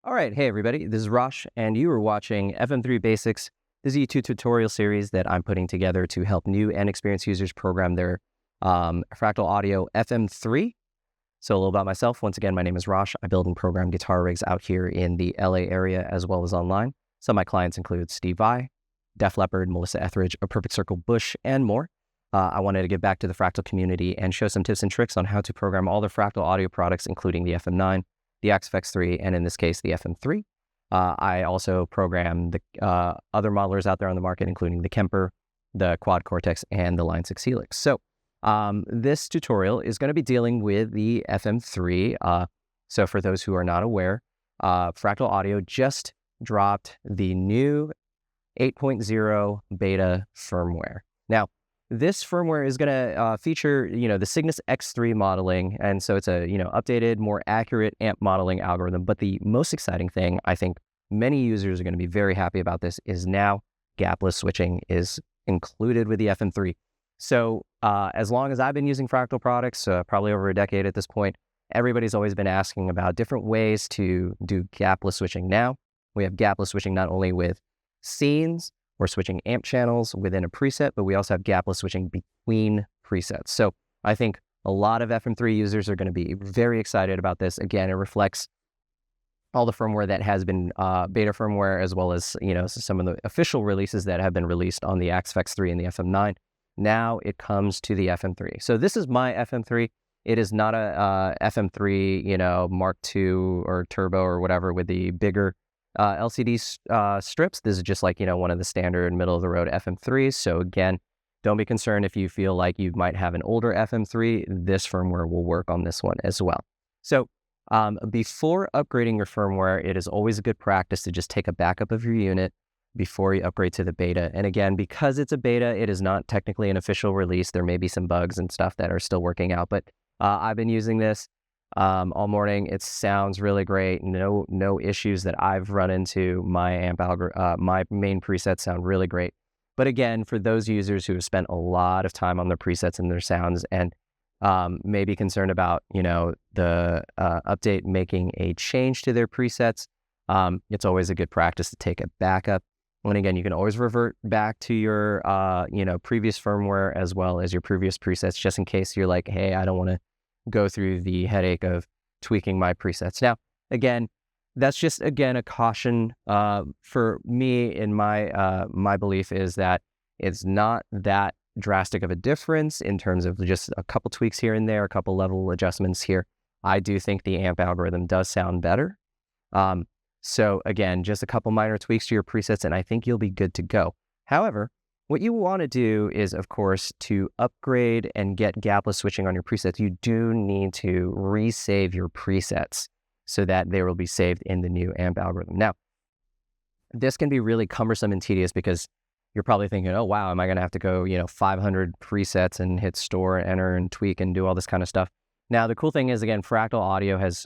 All right, hey everybody, this is Rosh, and you are watching FM3 Basics. This is a YouTube tutorial series that I'm putting together to help new and experienced users program their Fractal Audio FM3. So a little about myself. Once again, my name is Rosh. I build and program guitar rigs out here in the LA area as well as online. Some of my clients include Steve Vai, Leppard, Melissa Etheridge, A Perfect Circle, Bush, and more. I wanted to give back to the Fractal community and show some tips and tricks on how to program all the Fractal audio products, including the FM9, the FX3, and in this case, the FM3. I also program the other modelers out there on the market, including the Kemper, the Quad Cortex, and the Line 6 Helix. So this tutorial is going to be dealing with the FM3. So for those who are not aware, Fractal Audio just dropped the new 8.0 beta firmware. Now, this firmware is going to feature, the Cygnus X3 modeling, and so it's a, updated, more accurate amp modeling algorithm. But the most exciting thing, I think many users are going to be very happy about this, is now gapless switching is included with the FM3. So as long as I've been using Fractal products, probably over a decade at this point, everybody's always been asking about different ways to do gapless switching. Now we have gapless switching not only with scenes, we're switching amp channels within a preset, but we also have gapless switching between presets. So I think a lot of FM3 users are going to be very excited about this. Again, it reflects all the firmware that has been beta firmware, as well as some of the official releases that have been released on the FX3 and the FM9. Now it comes to the FM3. So this is my FM3. It is not a FM3, Mark II or Turbo or whatever with the bigger LCD strips. This is just like, one of the standard middle of the road FM3s. So again, don't be concerned if you feel like you might have an older FM3. This firmware will work on this one as well. So before upgrading your firmware, it is always a good practice to just take a backup of your unit before you upgrade to the beta. And again, because it's a beta, it is not technically an official release. There may be some bugs and stuff that are still working out, but I've been using this all morning. It sounds really great. No issues that I've run into. My amp my main presets sound really great. But again, for those users who have spent a lot of time on their presets and their sounds and may be concerned about, the update making a change to their presets, it's always a good practice to take a backup. And again, you can always revert back to your, previous firmware as well as your previous presets, just in case you're like, hey, I don't want to go through the headache of tweaking my presets. Now, again, that's just, a caution for me. In my belief is that it's not that drastic of a difference in terms of just a couple tweaks here and there, a couple level adjustments here. I do think the amp algorithm does sound better. So again, just a couple minor tweaks to your presets, and I think you'll be good to go. However, what you want to do is, of course, to upgrade and get gapless switching on your presets, you do need to resave your presets so that they will be saved in the new amp algorithm. Now, this can be really cumbersome and tedious because you're probably thinking, oh, wow, am I going to have to go, 500 presets and hit store, enter, and tweak and do all this kind of stuff? Now, the cool thing is, again, Fractal Audio has,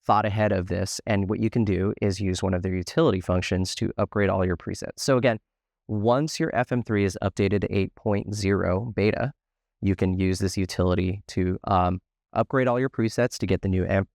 thought ahead of this. And what you can do is use one of their utility functions to upgrade all your presets. So again, once your FM3 is updated to 8.0 beta, you can use this utility to upgrade all your presets to get the new amp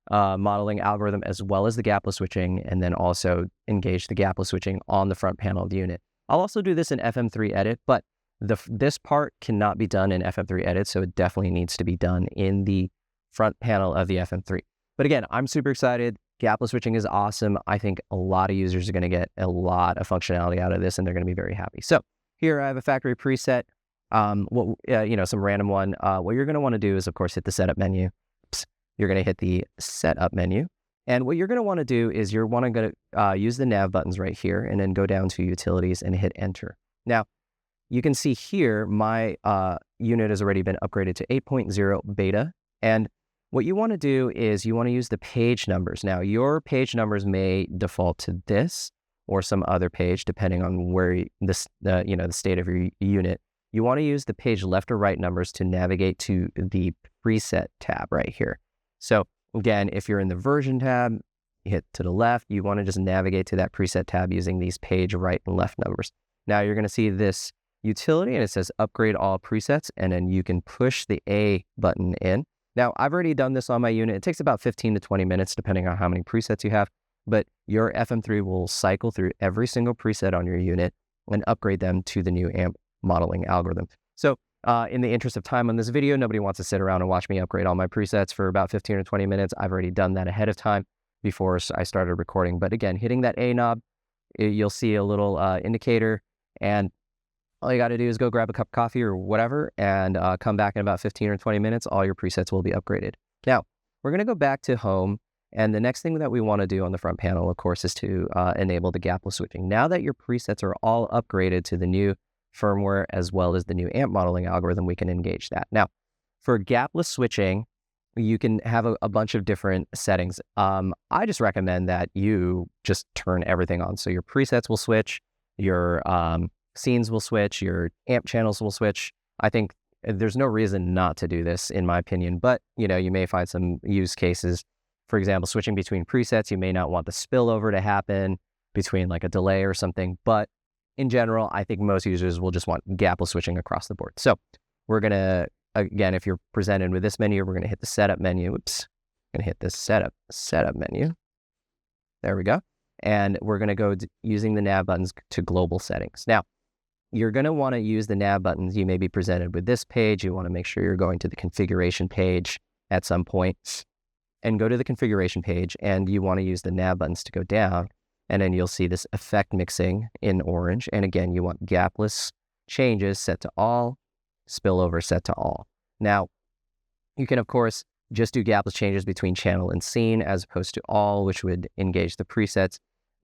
modeling algorithm as well as the gapless switching, and then also engage the gapless switching on the front panel of the unit. I'll also do this in FM3 Edit, but this part cannot be done in FM3 Edit, so it definitely needs to be done in the front panel of the FM3. But again, I'm super excited. Gapless switching is awesome. I think a lot of users are going to get a lot of functionality out of this, and they're going to be very happy. So here I have a factory preset, some random one. What you're going to want to do is, of course, hit the setup menu. You're going to hit the setup menu. And what you're going to want to do is you're going to use the nav buttons right here and then go down to utilities and hit enter. Now, you can see here, my unit has already been upgraded to 8.0 beta. And what you want to do is you want to use the page numbers. Now, your page numbers may default to this or some other page, depending on where the state of your unit. You want to use the page left or right numbers to navigate to the preset tab right here. So again, if you're in the version tab, you hit to the left, you want to just navigate to that preset tab using these page right and left numbers. Now you're going to see this utility and it says upgrade all presets, and then you can push the A button in Now, I've already done this on my unit. It takes about 15 to 20 minutes, depending on how many presets you have, but your FM3 will cycle through every single preset on your unit and upgrade them to the new amp modeling algorithm. So in the interest of time on this video, nobody wants to sit around and watch me upgrade all my presets for about 15 or 20 minutes. I've already done that ahead of time before I started recording. But again, hitting that A knob, you'll see a little indicator, and all you got to do is go grab a cup of coffee or whatever and come back in about 15 or 20 minutes. All your presets will be upgraded. Now, we're going to go back to home. And the next thing that we want to do on the front panel, of course, is to enable the gapless switching. Now that your presets are all upgraded to the new firmware as well as the new amp modeling algorithm, we can engage that. Now, for gapless switching, you can have a bunch of different settings. I just recommend that you just turn everything on. So your presets will switch, your scenes will switch, your amp channels will switch. I think there's no reason not to do this, in my opinion, but you may find some use cases. For example, switching between presets, you may not want the spillover to happen between like a delay or something, but in general, I think most users will just want gapless switching across the board. So we're going to, again, if you're presented with this menu, we're going to hit the setup menu. Oops, I'm going to hit this setup menu. There we go. And we're going to go using the nav buttons to global settings. Now, you're going to want to use the nav buttons. You may be presented with this page. You want to make sure you're going to the configuration page at some point and go to the configuration page, and you want to use the nav buttons to go down, and then you'll see this effect mixing in orange. And again, you want gapless changes set to all, spillover set to all. Now, you can, of course, just do gapless changes between channel and scene as opposed to all, which would engage the presets.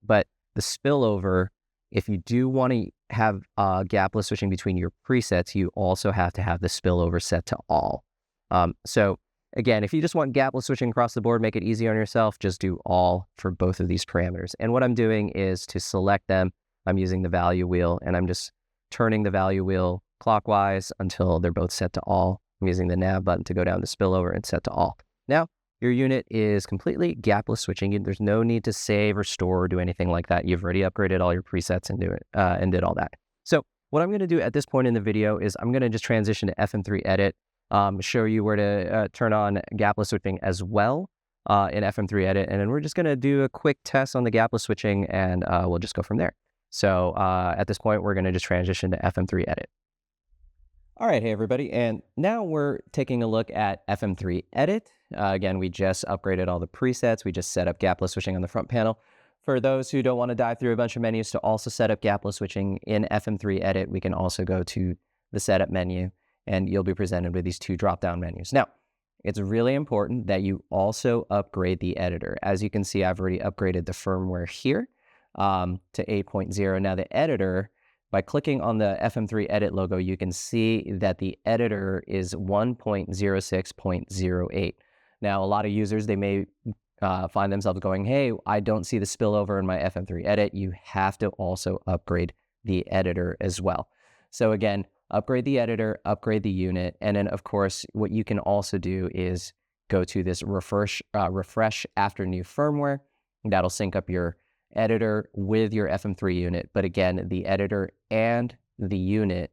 But the spillover, if you do want to have gapless switching between your presets, you also have to have the spillover set to all. So again, if you just want gapless switching across the board, make it easy on yourself, just do all for both of these parameters. And what I'm doing is to select them, I'm using the value wheel, and I'm just turning the value wheel clockwise until they're both set to all. I'm using the nav button to go down to spillover and set to all. Now, your unit is completely gapless switching. There's no need to save or store or do anything like that. You've already upgraded all your presets and did all that. So what I'm going to do at this point in the video is I'm going to just transition to FM3 Edit, show you where to turn on gapless switching as well in FM3 Edit, and then we're just going to do a quick test on the gapless switching, and we'll just go from there. So at this point, we're going to just transition to FM3 Edit. All right, hey everybody, and now we're taking a look at FM3 Edit. Again, we just upgraded all the presets. We just set up gapless switching on the front panel. For those who don't want to dive through a bunch of menus to also set up gapless switching in FM3 Edit, we can also go to the setup menu, and you'll be presented with these two drop-down menus. Now, it's really important that you also upgrade the editor. As you can see, I've already upgraded the firmware here to 8.0. Now, the editor, by clicking on the FM3 Edit logo, you can see that the editor is 1.06.08. Now, a lot of users, they may find themselves going, hey, I don't see the spillover in my FM3 Edit. You have to also upgrade the editor as well. So again, upgrade the editor, upgrade the unit, and then, of course, what you can also do is go to this refresh after new firmware. That'll sync up your editor with your FM3 unit. But again, the editor and the unit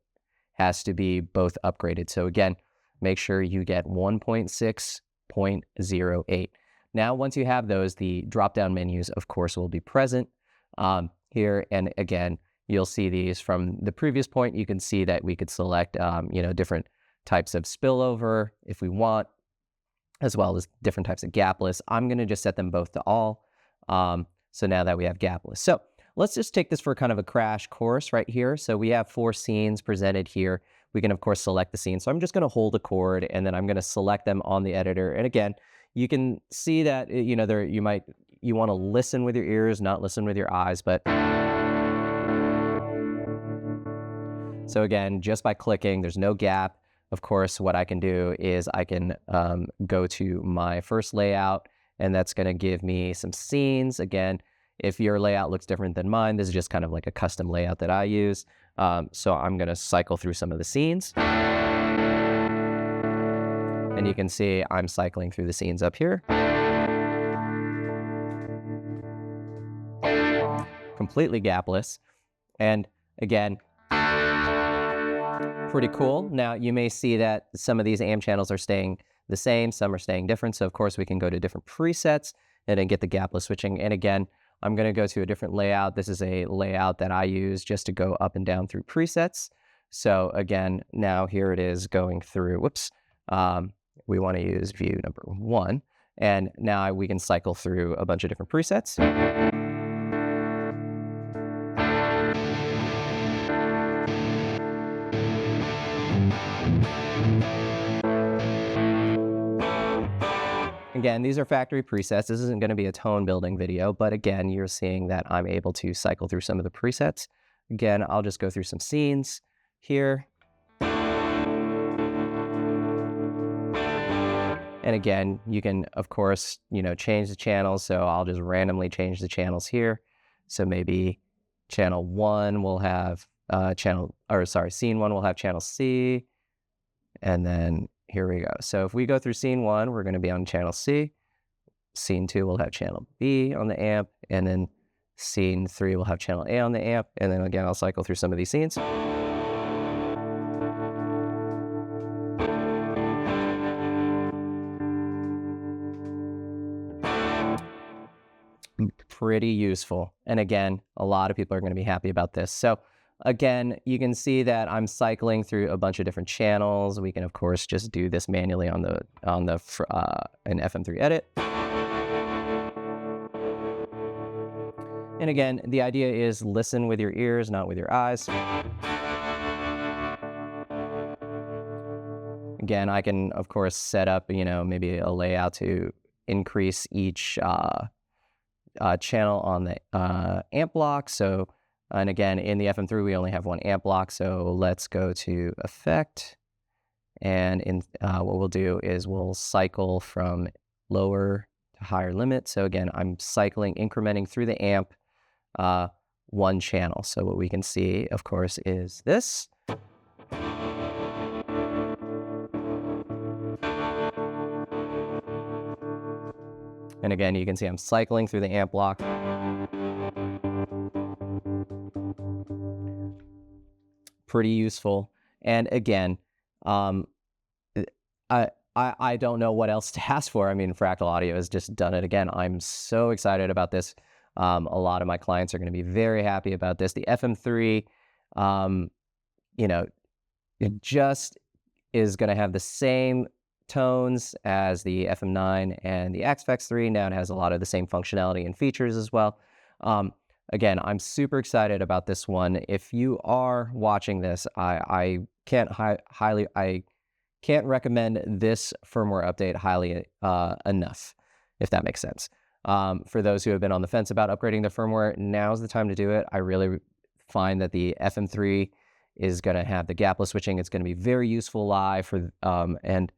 has to be both upgraded. So again, make sure you get 1.6.08. Now, once you have those, the drop-down menus, of course, will be present here. And again, you'll see these from the previous point. You can see that we could select, different types of spillover if we want, as well as different types of gapless. I'm going to just set them both to all. So now that we have gapless. So let's just take this for kind of a crash course right here. So we have 4 scenes presented here. We can, of course, select the scene. So I'm just going to hold a chord, and then I'm going to select them on the editor. And again, you can see that, you want to listen with your ears, not listen with your eyes. But so again, just by clicking, there's no gap. Of course, what I can do is I can go to my first layout, and that's going to give me some scenes. Again, if your layout looks different than mine, this is just kind of like a custom layout that I use. So I'm going to cycle through some of the scenes. And you can see I'm cycling through the scenes up here. Completely gapless. And again, pretty cool. Now, you may see that some of these amp channels are staying the same, some are staying different. So of course we can go to different presets and then get the gapless switching. And again, I'm going to go to a different layout. This is a layout that I use just to go up and down through presets. So again, now here it is going through, we want to use view number 1. And now we can cycle through a bunch of different presets. Again, these are factory presets. This isn't going to be a tone building video, but again, you're seeing that I'm able to cycle through some of the presets. Again, I'll just go through some scenes here. And again, you can, of course, change the channels. So I'll just randomly change the channels here. So maybe channel 1 will have scene 1 will have channel C. And then here we go. So if we go through scene 1, we're going to be on channel C. Scene 2 will have channel B on the amp. And then scene 3 will have channel A on the amp. And then again, I'll cycle through some of these scenes. Pretty useful. And again, a lot of people are going to be happy about this. So again, you can see that I'm cycling through a bunch of different channels. We can, of course, just do this manually on an FM3 edit. And again, the idea is listen with your ears, not with your eyes. Again, I can, of course, set up, maybe a layout to increase each channel on the amp block. So, and again, in the FM3, we only have one amp block. So let's go to Effect. And what we'll do is we'll cycle from lower to higher limit. So again, I'm cycling, incrementing through the amp one channel. So what we can see, of course, is this. And again, you can see I'm cycling through the amp block. Pretty useful. And again, I don't know what else to ask for. I mean, Fractal Audio has just done it again. I'm so excited about this. A lot of my clients are going to be very happy about this. The FM3, it just is going to have the same tones as the FM9 and the XFX3. Now it has a lot of the same functionality and features as well. Again, I'm super excited about this one. If you are watching this, I can't recommend this firmware update highly enough, if that makes sense. For those who have been on the fence about upgrading their firmware, now's the time to do it. I really find that the FM3 is going to have the gapless switching. It's going to be very useful live for and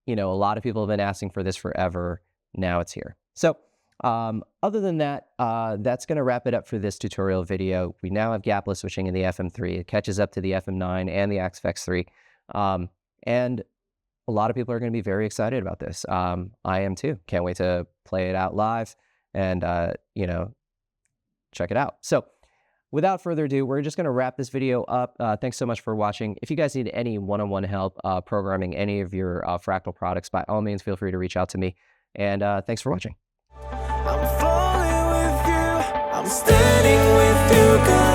a lot of people have been asking for this forever. Now it's here. So other than that, that's going to wrap it up for this tutorial video. We now have gapless switching in the FM3. It catches up to the FM9 and the XFX3. And a lot of people are going to be very excited about this. I am too. Can't wait to play it out live and, check it out. So without further ado, we're just going to wrap this video up. Thanks so much for watching. If you guys need any one-on-one help programming any of your Fractal products, by all means, feel free to reach out to me. And thanks for watching. I'm falling with you. I'm standing with you.